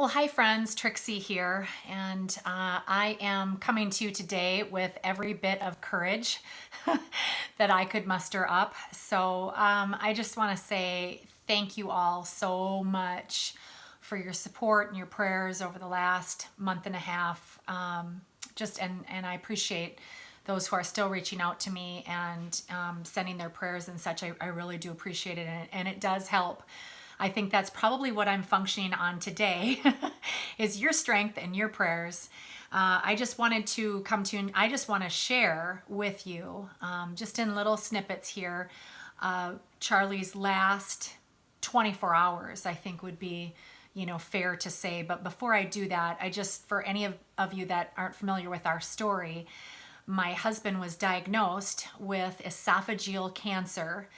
Well, hi friends, Trixie here, and I am coming to you today with every bit of courage that I could muster up. So I just want to say thank you all so much for your support and your prayers over the last month and a half. And I appreciate those who are still reaching out to me and sending their prayers and such. I really do appreciate it, and it does help. I think that's probably what I'm functioning on today is your strength and your prayers. I just wanted to come to you and I just want to share with you, just in little snippets here, Charlie's last 24 hours, I think would be, fair to say. But before I do that, for any of you that aren't familiar with our story, my husband was diagnosed with esophageal cancer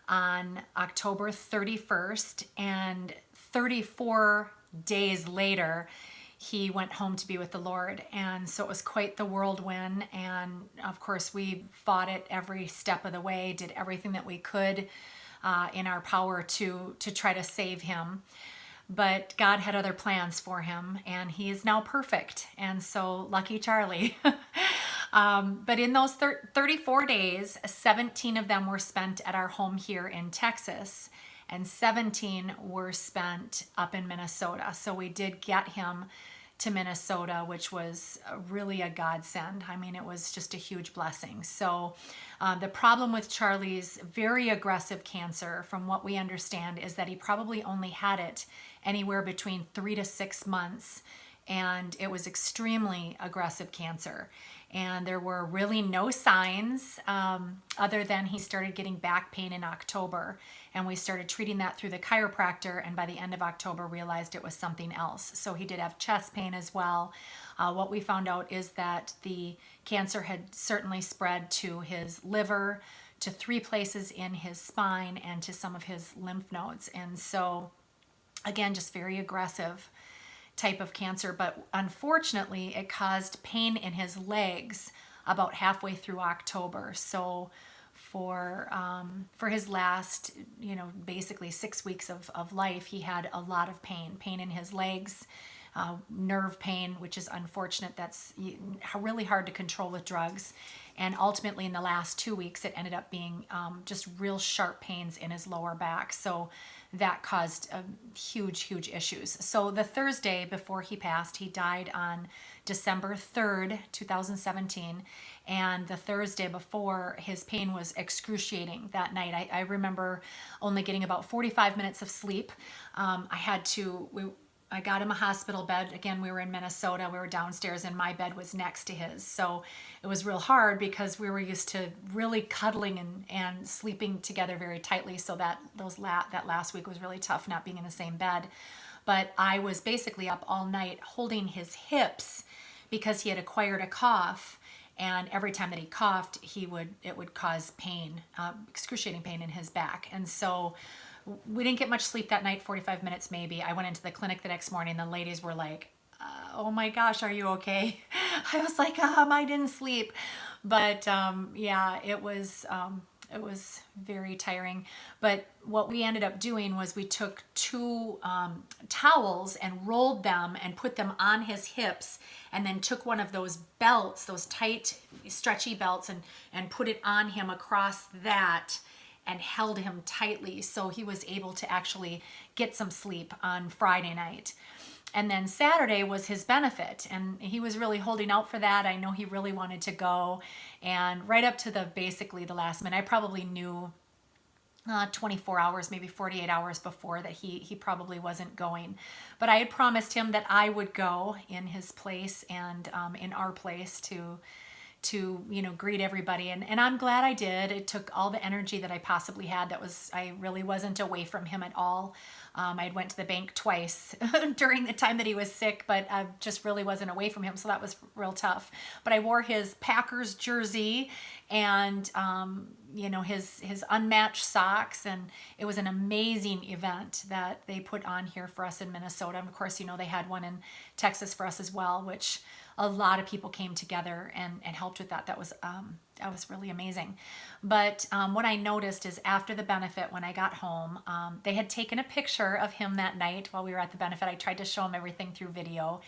on October 31st, and 34 days later he went home to be with the Lord. And so it was quite the whirlwind, and of course we fought it every step of the way, did everything that we could in our power to try to save him. But God had other plans for him, and he is now perfect. And so lucky Charlie. But in those 34 days, 17 of them were spent at our home here in Texas, and 17 were spent up in Minnesota. So we did get him to Minnesota, which was really a godsend. I mean, it was just a huge blessing. So the problem with Charlie's very aggressive cancer, from what we understand, is that he probably only had it anywhere between 3 to 6 months, and it was extremely aggressive cancer. And there were really no signs other than he started getting back pain in October, and we started treating that through the chiropractor, and by the end of October realized it was something else. So he did have chest pain as well. What we found out is that the cancer had certainly spread to his liver, to 3 places in his spine, and to some of his lymph nodes. And so again, just very aggressive type of cancer, but unfortunately it caused pain in his legs about halfway through October. So for his last, basically 6 weeks of life, he had a lot of pain in his legs, nerve pain, which is unfortunate. That's really hard to control with drugs. And ultimately in the last 2 weeks, it ended up being just real sharp pains in his lower back. So that caused huge issues. So the Thursday before he passed, he died on December 3rd, 2017. And the Thursday before, his pain was excruciating that night. I remember only getting about 45 minutes of sleep. I got him a hospital bed. Again, we were in Minnesota. We were downstairs, and my bed was next to his. So it was real hard because we were used to really cuddling and sleeping together very tightly. So that last week was really tough, not being in the same bed. But I was basically up all night holding his hips because he had acquired a cough. And every time that he coughed, it would cause pain, excruciating pain in his back. And so we didn't get much sleep that night, 45 minutes maybe. I went into the clinic the next morning. The ladies were like, oh my gosh, are you okay? I was like, I didn't sleep. But yeah, it was very tiring. But what we ended up doing was we took 2 towels and rolled them and put them on his hips, and then took one of those belts, those tight, stretchy belts, and put it on him across that, and held him tightly so he was able to actually get some sleep on Friday night. And then Saturday was his benefit, and he was really holding out for that. I know he really wanted to go, and right up to basically the last minute, I probably knew 24 hours, maybe 48 hours before, that he probably wasn't going. But I had promised him that I would go in his place and in our place to greet everybody, and I'm glad I did. It took all the energy that I possibly had. I really wasn't away from him at all. I went to the bank twice during the time that he was sick, but I just really wasn't away from him, so that was real tough. But I wore his Packers jersey and his unmatched socks, and it was an amazing event that they put on here for us in Minnesota. And of course, they had one in Texas for us as well, which a lot of people came together and helped with that. That was that was really amazing. But what I noticed is after the benefit, when I got home, they had taken a picture of him that night while we were at the benefit. I tried to show him everything through video.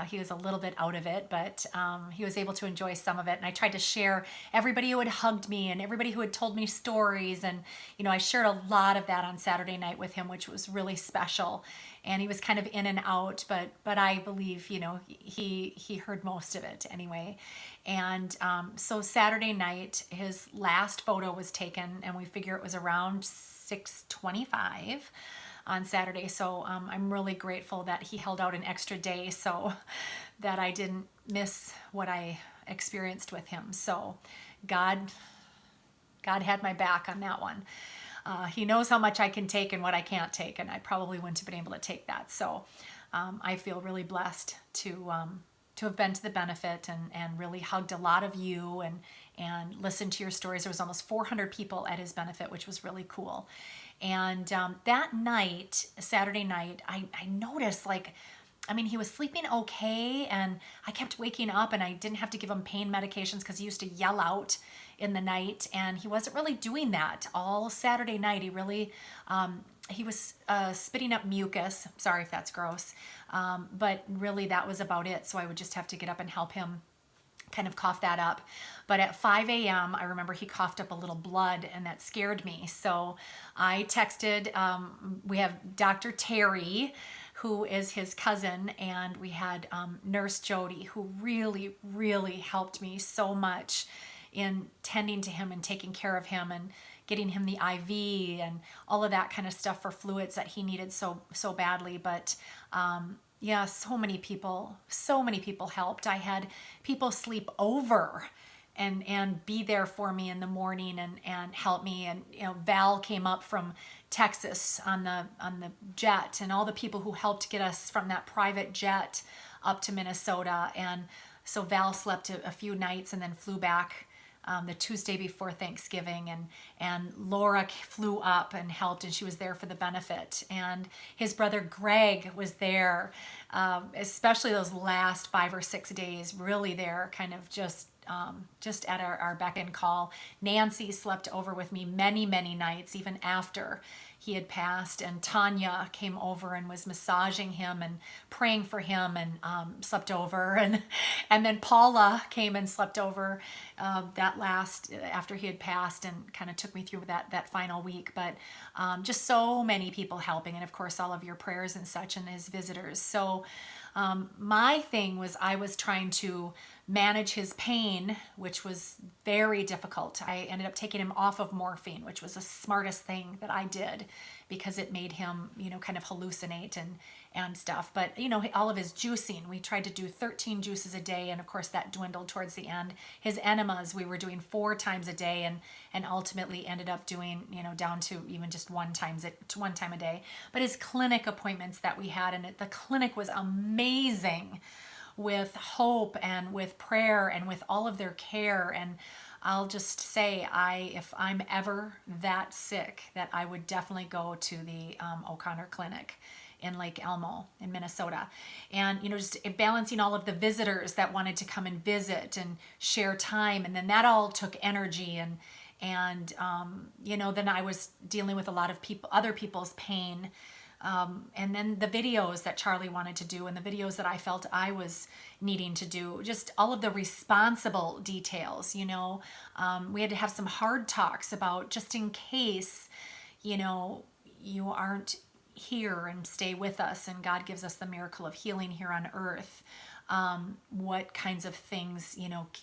He was a little bit out of it, but he was able to enjoy some of it. And I tried to share everybody who had hugged me and everybody who had told me stories. And, I shared a lot of that on Saturday night with him, which was really special. And he was kind of in and out, but I believe, he heard most of it anyway. And so Saturday night, his last photo was taken, and we figure it was around 6:25 on Saturday. So I'm really grateful that he held out an extra day so that I didn't miss what I experienced with him. So God had my back on that one. He knows how much I can take and what I can't take, and I probably wouldn't have been able to take that. So I feel really blessed to have been to the benefit and really hugged a lot of you and listened to your stories. There was almost 400 people at his benefit, which was really cool. And that night, Saturday night, I noticed he was sleeping okay, and I kept waking up, and I didn't have to give him pain medications because he used to yell out in the night, and he wasn't really doing that all Saturday night. He was spitting up mucus. Sorry if that's gross, but really that was about it. So I would just have to get up and help him kind of cough that up. But at 5 a.m., I remember he coughed up a little blood, and that scared me. So I texted, we have Dr. Terry, who is his cousin, and we had Nurse Jody, who really, really helped me so much in tending to him and taking care of him and getting him the IV and all of that kind of stuff for fluids that he needed so badly. But yeah, so many people helped. I had people sleep over and be there for me in the morning and help me. And Val came up from Texas on the jet, and all the people who helped get us from that private jet up to Minnesota. And so Val slept a few nights and then flew back the Tuesday before Thanksgiving, and Laura flew up and helped, and she was there for the benefit. And his brother Greg was there, especially those last 5 or 6 days, really there, kind of just at our beck and call. Nancy slept over with me many, many nights, even after he had passed, and Tanya came over and was massaging him and praying for him, and slept over, and then Paula came and slept over that last after he had passed, and kind of took me through that final week. But just so many people helping, and of course all of your prayers and such, and his visitors. So my thing was, I was trying to manage his pain, which was very difficult. I ended up taking him off of morphine, which was the smartest thing that I did, because it made him, kind of hallucinate and stuff. But, all of his juicing, we tried to do 13 juices a day, and of course that dwindled towards the end. His enemas, we were doing 4 times a day, and ultimately ended up doing, down to even just one time a day. But his clinic appointments that we had, and the clinic was amazing, with hope and with prayer and with all of their care. And I'll just say, if I'm ever that sick, that I would definitely go to the O'Connor Clinic in Lake Elmo in Minnesota. And, just balancing all of the visitors that wanted to come and visit and share time. And then that all took energy, and then I was dealing with a lot of other people's pain. And then the videos that Charlie wanted to do, and the videos that I felt I was needing to do, just all of the responsible details. We had to have some hard talks about, just in case, you aren't here and stay with us, and God gives us the miracle of healing here on earth. What kinds of things,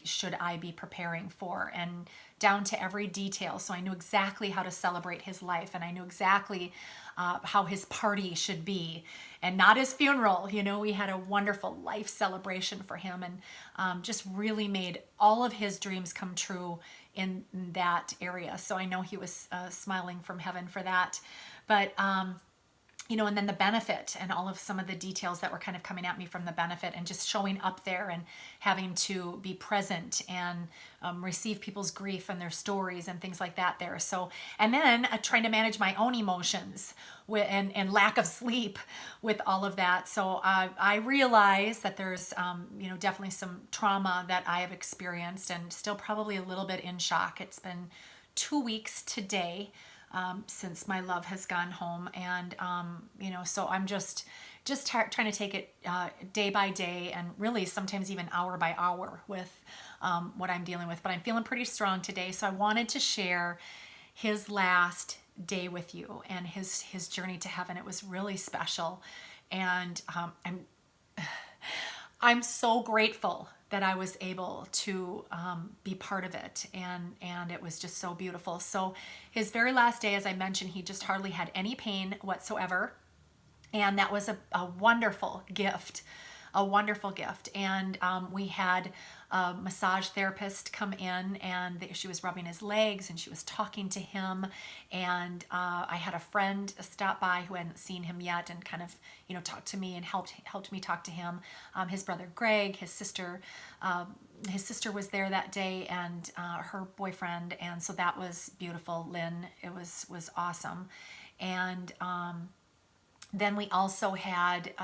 should I be preparing for, and down to every detail. So I knew exactly how to celebrate his life, and I knew exactly how his party should be, and not his funeral. We had a wonderful life celebration for him, and just really made all of his dreams come true in that area. So I know he was smiling from heaven for that. But and then the benefit and all of some of the details that were kind of coming at me from the benefit, and just showing up there and having to be present and receive people's grief and their stories and things like that there. So, and then trying to manage my own emotions and lack of sleep with all of that. So I realize that there's, definitely some trauma that I have experienced, and still probably a little bit in shock. It's been 2 weeks today since my love has gone home. And, so I'm just trying to take it day by day, and really sometimes even hour by hour with what I'm dealing with. But I'm feeling pretty strong today. So I wanted to share his last day with you and his journey to heaven. It was really special. And I'm so grateful that I was able to be part of it, and it was just so beautiful. So his very last day, as I mentioned, he just hardly had any pain whatsoever, and that was a wonderful gift, a wonderful gift. And we had a massage therapist come in, and she was rubbing his legs and she was talking to him. And I had a friend stop by who hadn't seen him yet, and kind of talked to me and helped me talk to him. His brother Greg, his sister was there that day, and her boyfriend, and so that was beautiful. Lynn, it was awesome. And then we also had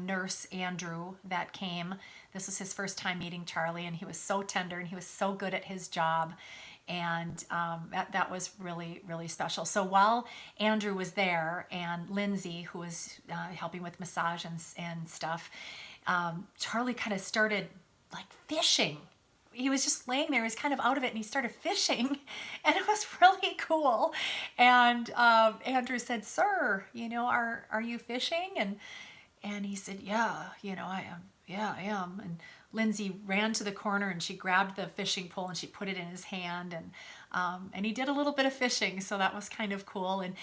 nurse Andrew that came. This was his first time meeting Charlie, and he was so tender and he was so good at his job. And that was really, really special. So while Andrew was there, and Lindsay, who was helping with massage and stuff, Charlie kind of started like fishing. He was just laying there, he was kind of out of it, and he started fishing, and it was really cool. And Andrew said, "Sir, are you fishing?" And he said, "Yeah, I am. Yeah, I am." And Lindsay ran to the corner and she grabbed the fishing pole and she put it in his hand, and he did a little bit of fishing, so that was kind of cool. And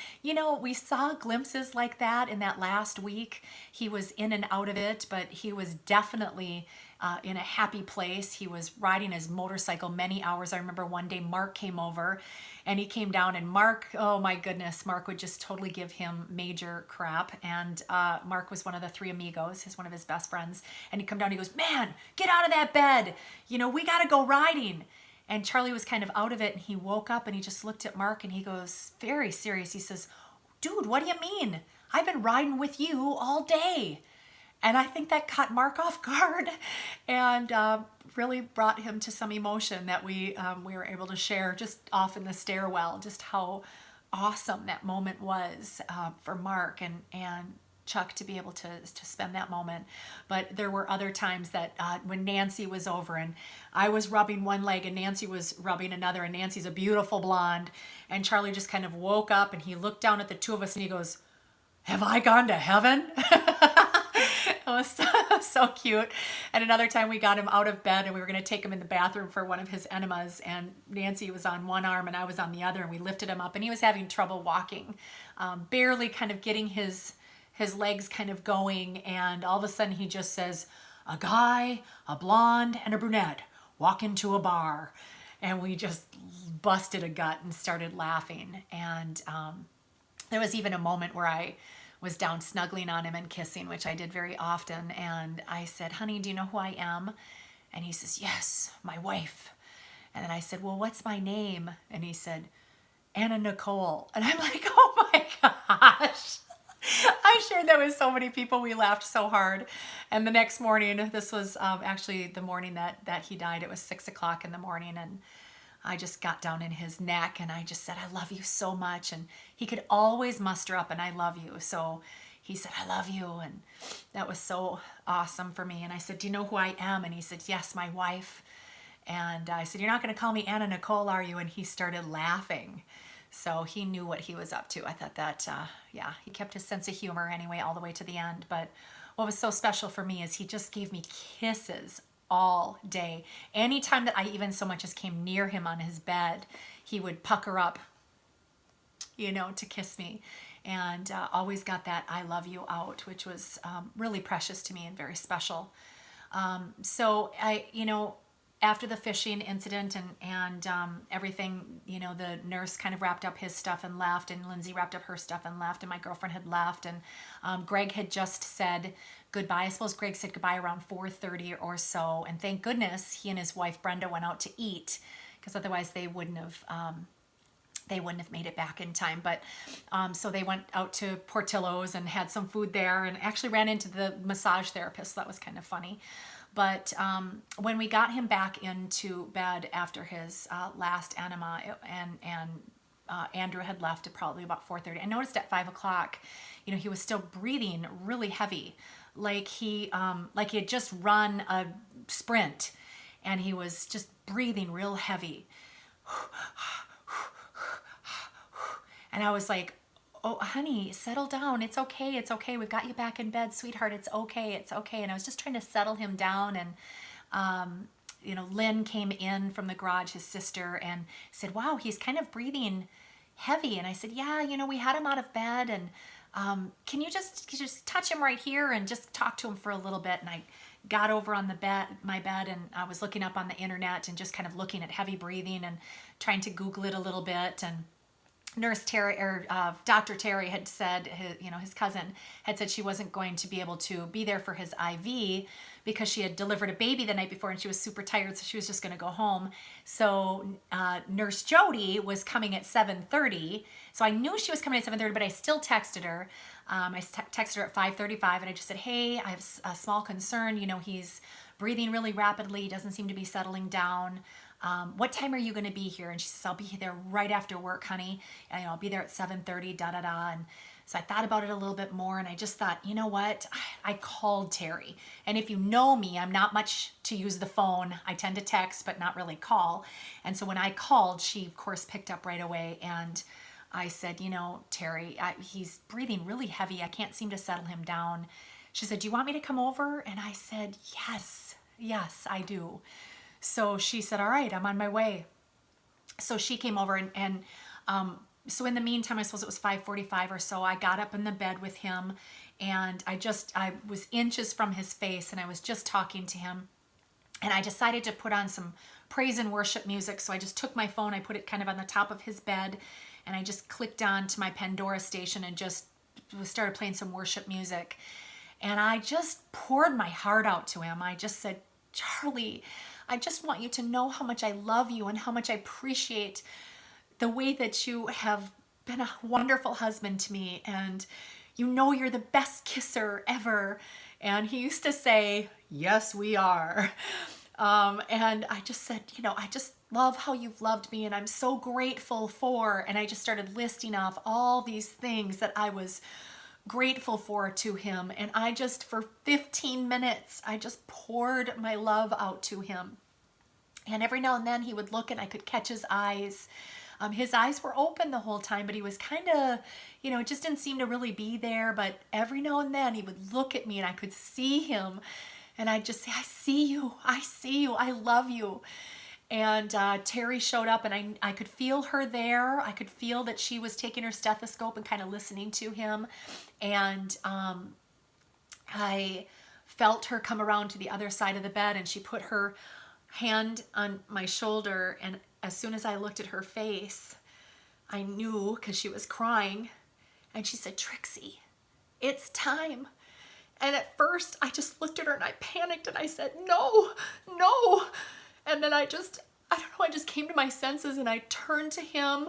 we saw glimpses like that in that last week. He was in and out of it, but he was definitely in a happy place. He was riding his motorcycle many hours. I remember one day Mark came over, and he came down, and Mark, oh my goodness, Mark would just totally give him major crap. And Mark was one of the three amigos, one of his best friends. And he'd come down, he goes, "Man, get out of that bed. We got to go riding." And Charlie was kind of out of it, and he woke up and he just looked at Mark and he goes, very serious. He says, "Dude, what do you mean? I've been riding with you all day." And I think that caught Mark off guard, and really brought him to some emotion that we were able to share just off in the stairwell, just how awesome that moment was for Mark and Chuck to be able to spend that moment. But there were other times that when Nancy was over, and I was rubbing one leg and Nancy was rubbing another, and Nancy's a beautiful blonde, and Charlie just kind of woke up and he looked down at the two of us and he goes, "Have I gone to heaven?" It was so cute. And another time we got him out of bed, and we were going to take him in the bathroom for one of his enemas, and Nancy was on one arm and I was on the other, and we lifted him up, and he was having trouble walking, barely kind of getting his legs kind of going. And all of a sudden he just says, "A guy, a blonde, and a brunette walk into a bar." And we just busted a gut and started laughing. And there was even a moment where I was down snuggling on him and kissing, which I did very often. And I said, "Honey, do you know who I am?" And he says, "Yes, my wife." And then I said, "Well, what's my name?" And he said, "Anna Nicole." And I'm like, oh my gosh. I shared that with so many people. We laughed so hard. And the next morning, this was actually the morning that he died. It was 6 o'clock in the morning. And I just got down in his neck and I just said, "I love you so much." And he could always muster up an "I love you." So he said, "I love you." And that was so awesome for me. And I said, "Do you know who I am?" And he said, "Yes, my wife." And I said, "You're not going to call me Anna Nicole, are you?" And he started laughing. So he knew what he was up to. I thought that, he kept his sense of humor anyway all the way to the end. But what was so special for me is he just gave me kisses all day. Anytime that I even so much as came near him on his bed, he would pucker up, to kiss me. And always got that "I love you" out, which was really precious to me and very special. So after the fishing incident and everything, you know, the nurse kind of wrapped up his stuff and left, and Lindsay wrapped up her stuff and left, and my girlfriend had left, and Greg had just said goodbye. I suppose Greg said goodbye around 4:30 or so, and thank goodness he and his wife Brenda went out to eat, because otherwise they wouldn't have made it back in time. But so they went out to Portillo's and had some food there, and actually ran into the massage therapist. So that was kind of funny. But when we got him back into bed after his last enema, and Andrew had left at probably about 4:30, I noticed at 5 o'clock, you know, he was still breathing really heavy, like he had just run a sprint, and he was just breathing real heavy. And I was like, oh, honey, settle down. It's okay. It's okay. We've got you back in bed, sweetheart. It's okay. It's okay. And I was just trying to settle him down. And, you know, Lynn came in from the garage, his sister, and said, wow, he's kind of breathing heavy. And I said, yeah, you know, we had him out of bed, and can you just touch him right here and just talk to him for a little bit? And I got over on my bed, and I was looking up on the internet and just kind of looking at heavy breathing and trying to Google it a little bit. And Nurse Terry, or Dr. Terry, had said, his cousin had said she wasn't going to be able to be there for his IV because she had delivered a baby the night before and she was super tired, so she was just going to go home. So Nurse Jody was coming at 7:30, so I knew she was coming at 7:30, but I still texted her. I texted her at 5:35, and I just said, hey, I have a small concern. You know, he's breathing really rapidly. He doesn't seem to be settling down. What time are you going to be here? And she says, I'll be there right after work, honey. And I'll be there at 7:30, da-da-da. And so I thought about it a little bit more, and I just thought, you know what? I called Terry. And if you know me, I'm not much to use the phone. I tend to text, but not really call. And so when I called, she, of course, picked up right away. And I said, you know, Terry, he's breathing really heavy. I can't seem to settle him down. She said, do you want me to come over? And I said, yes, I do. So she said, all right, I'm on my way. So she came over, and so in the meantime, I suppose it was 5:45 or so, I got up in the bed with him, and I was inches from his face, and I was just talking to him, and I decided to put on some praise and worship music. So I just took my phone, I put it kind of on the top of his bed, and I just clicked on to my Pandora station and just started playing some worship music. And I just poured my heart out to him. I just said, Charlie, I just want you to know how much I love you and how much I appreciate the way that you have been a wonderful husband to me, and you know you're the best kisser ever. And he used to say, yes, we are. And I just said, you know, I just love how you've loved me, and I'm so grateful for, and I just started listing off all these things that I was grateful for to him. And I just, for 15 minutes, I just poured my love out to him. And every now and then he would look, and I could catch his eyes. His eyes were open the whole time, but he was kind of, you know, it just didn't seem to really be there. But every now and then he would look at me, and I could see him, and I'd just say, I see you, I love you. And Terry showed up, and I could feel her there. I could feel that she was taking her stethoscope and kind of listening to him. And I felt her come around to the other side of the bed, and she put her hand on my shoulder. And as soon as I looked at her face, I knew, because she was crying. And she said, Trixie, it's time. And at first I just looked at her and I panicked, and I said, no. And then I just came to my senses, and I turned to him,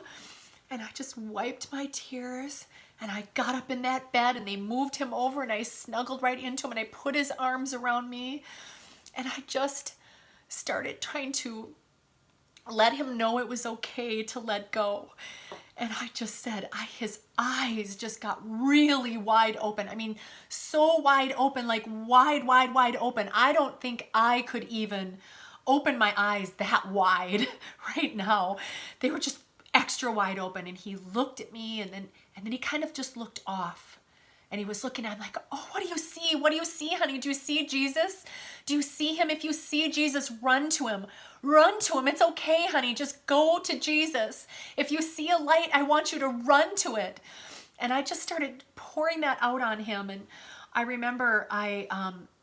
and I just wiped my tears, and I got up in that bed, and they moved him over, and I snuggled right into him, and I put his arms around me, and I just started trying to let him know it was okay to let go. And I just said, his eyes just got really wide open. I mean, so wide open, like wide open. I don't think I could even open my eyes that wide right now. They were just extra wide open. And he looked at me, and then he kind of just looked off. And he was looking at me like, oh, what do you see? What do you see, honey? Do you see Jesus? Do you see him? If you see Jesus, run to him. Run to him. It's okay, honey. Just go to Jesus. If you see a light, I want you to run to it. And I just started pouring that out on him. And I remember I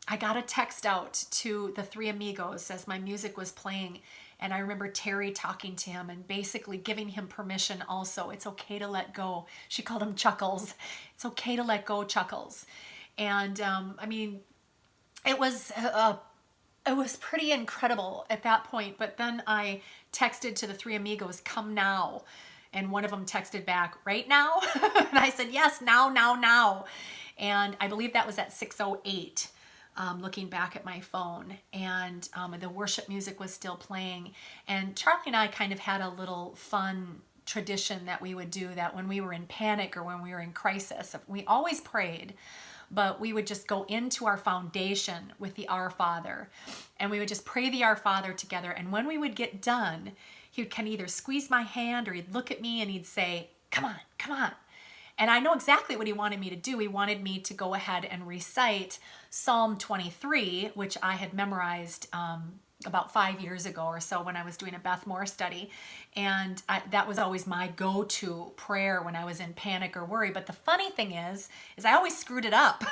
I got a text out to the three amigos as my music was playing. And I remember Terry talking to him and basically giving him permission also. It's okay to let go. She called him Chuckles. It's okay to let go, Chuckles. And I mean, it was pretty incredible at that point. But then I texted to the three amigos, come now. And one of them texted back, right now? And I said, yes, now, now, now. And I believe that was at 6:08. Looking back at my phone, and the worship music was still playing. And Charlie and I kind of had a little fun tradition that we would do, that when we were in panic or when we were in crisis, we always prayed, but we would just go into our foundation with the Our Father, and we would just pray the Our Father together. And when we would get done, he would kind of either squeeze my hand or he'd look at me and he'd say, come on, come on. And I know exactly what he wanted me to do. He wanted me to go ahead and recite Psalm 23, which I had memorized about 5 years ago or so when I was doing a Beth Moore study. And that was always my go-to prayer when I was in panic or worry. But the funny thing is I always screwed it up.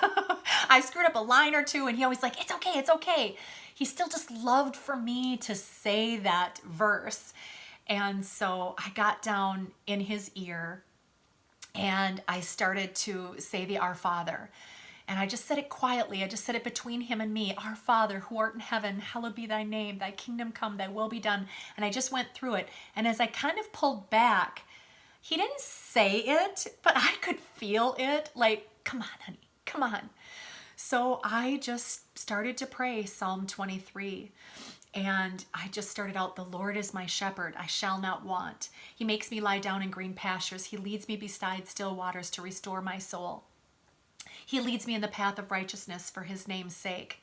I screwed up a line or two, and he always like, it's okay, it's okay. He still just loved for me to say that verse. And so I got down in his ear, and I started to say the Our Father. And I just said it quietly. I just said it between him and me. Our Father, who art in heaven, hallowed be thy name. Thy kingdom come, thy will be done. And I just went through it. And as I kind of pulled back, he didn't say it, but I could feel it. Like, come on, honey, come on. So I just started to pray Psalm 23. And I just started out, the Lord is my shepherd, I shall not want. He makes me lie down in green pastures. He leads me beside still waters to restore my soul. He leads me in the path of righteousness for his name's sake.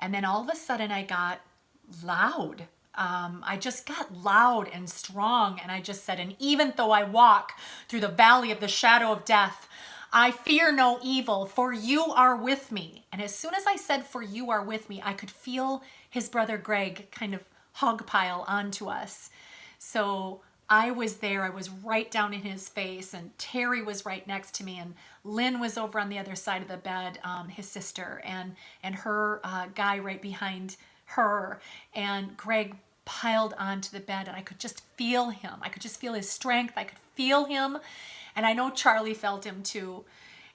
And then all of a sudden I got loud. I just got loud and strong. And I just said, and even though I walk through the valley of the shadow of death, I fear no evil, for you are with me. And as soon as I said, for you are with me, I could feel his brother Greg kind of hog pile onto us. So I was there. I was right down in his face, and Terry was right next to me, and Lynn was over on the other side of the bed, his sister, and her guy right behind her, and Greg piled onto the bed, and I could just feel him. I could just feel his strength. I could feel him. And I know Charlie felt him too.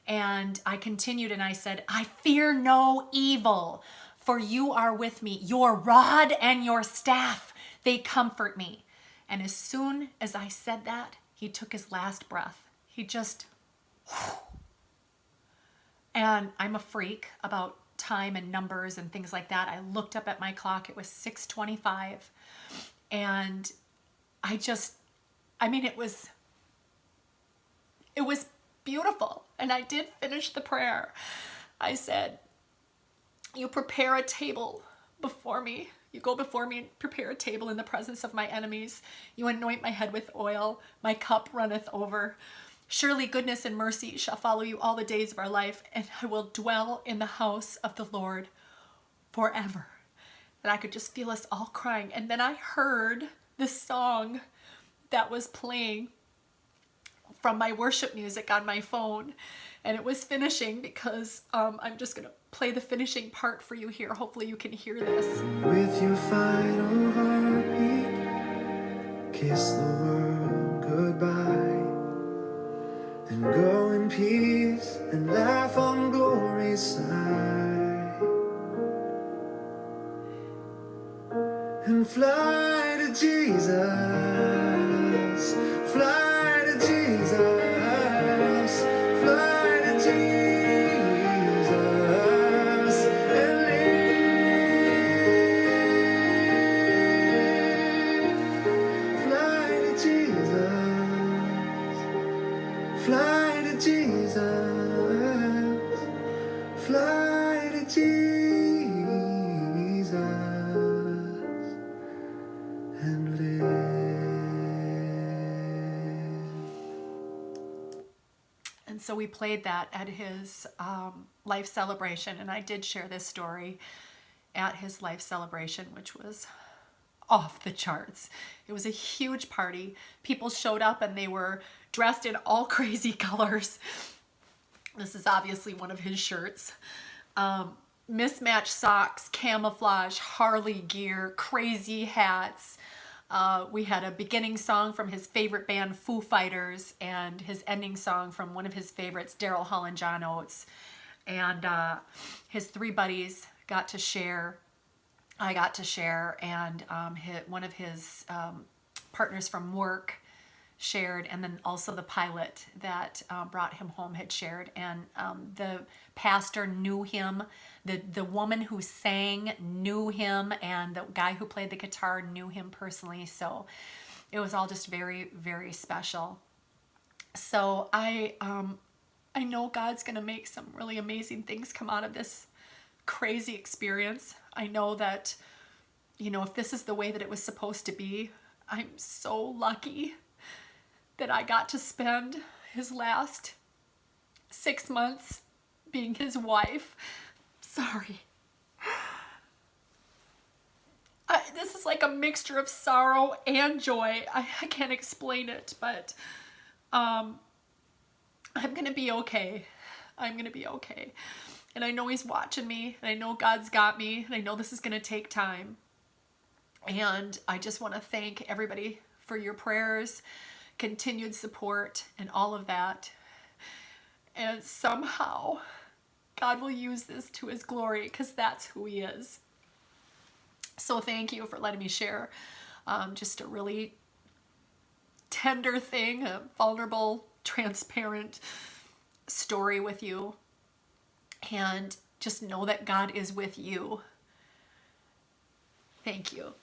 And I continued and I said, I fear no evil, for you are with me. Your rod and your staff, they comfort me. And as soon as I said that, he took his last breath. He just, and I'm a freak about time and numbers and things like that. I looked up at my clock. It was 6:25. And it was beautiful. And I did finish the prayer. I said, you prepare a table before me. You go before me and prepare a table in the presence of my enemies. You anoint my head with oil. My cup runneth over. Surely goodness and mercy shall follow you all the days of our life, and I will dwell in the house of the Lord forever. And I could just feel us all crying. And then I heard the song that was playing from my worship music on my phone, and it was finishing because I'm just gonna play the finishing part for you here. Hopefully you can hear this. With your final heartbeat, kiss the world goodbye, then go in peace and laugh on glory's side, and fly to Jesus, fly to Jesus, fly to Jesus, and live. Fly to Jesus, fly to Jesus, fly to Jesus, and live. And so we played that at his life celebration, and I did share this story at his life celebration, which was off the charts. It was a huge party. People showed up and they were dressed in all crazy colors. This is obviously one of his shirts. mismatched socks, camouflage, Harley gear, crazy hats. We had a beginning song from his favorite band, Foo Fighters, and his ending song from one of his favorites, Daryl Hall and John Oates. And his three buddies got to share. I got to share, and one of his partners from work shared, and then also the pilot that brought him home had shared, and the pastor knew him, the woman who sang knew him, and the guy who played the guitar knew him personally. So it was all just very, very special. So I know God's gonna make some really amazing things come out of this crazy experience. I know that, you know, if this is the way that it was supposed to be, I'm so lucky that I got to spend his last 6 months being his wife. Sorry. This is like a mixture of sorrow and joy. I can't explain it, but I'm gonna be okay. I'm gonna be okay. And I know he's watching me, and I know God's got me, and I know this is gonna take time. And I just want to thank everybody for your prayers, continued support, and all of that. And somehow God will use this to his glory, because that's who he is. So thank you for letting me share just a really tender thing, a vulnerable, transparent story with you. And just know that God is with you. Thank you.